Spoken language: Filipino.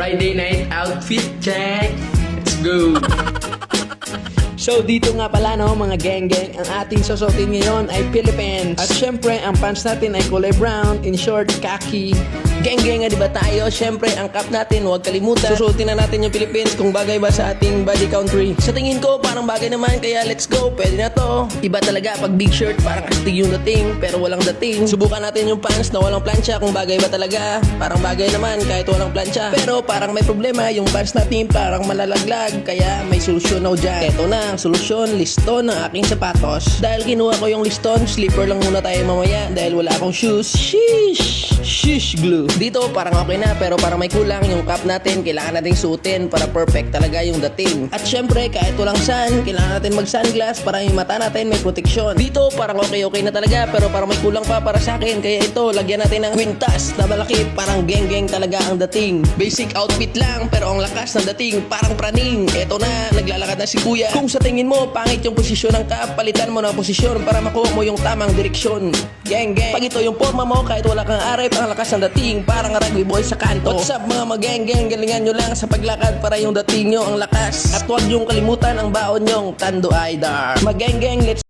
Friday night outfit check. Let's go. So dito nga pala no mga geng-geng, ang ating susuotin ngayon ay Philippines. At syempre ang pants natin ay kulay brown, in short khaki. Geng-geng nga diba tayo? Syempre ang cap natin huwag kalimutan. Susuotin na natin yung Philippines kung bagay ba sa ating body country. Sa tingin ko parang bagay naman kaya let's go, pwede na to. Iba talaga pag big shirt parang astig yung dating pero walang dating. Subukan natin yung pants na walang plancha kung bagay ba talaga. Parang bagay naman kahit walang plancha. Pero parang may problema yung pants natin parang malalaglag kaya may solusyon ako dyan. Eto na ang solusyon, liston ng aking sapatos. Dahil kinuha ko yung liston, slipper lang muna tayo mamaya dahil wala akong shoes. Sheesh glue. Dito parang okay na pero parang may kulang yung cap natin, kailangan nating suotin para perfect talaga yung dating. At syempre kahit walang sun, kailangan natin mag sunglass para yung mata natin may proteksyon. Dito parang okay na talaga pero parang may kulang pa para sa akin kaya ito lagyan natin ng kwintas na malaki, parang geng-geng talaga ang dating. Basic outfit lang pero ang lakas ng dating parang praning. Eto na, naglalakad na si kuya. Kung sa tingin mo pangit yung posisyon ng cap, palitan mo ng posisyon para makuha mo yung tamang direksyon. Geng-geng. Pag ito yung forma mo kahit wala kang arep, ang lakas ng dating parang rugby boy sa kanto. What's up mga mageng-geng, galingan nyo lang sa paglakad para yung dating nyo ang lakas. At huwag yung kalimutan ang baon nyong Tando Aidar. Mageng-geng, let's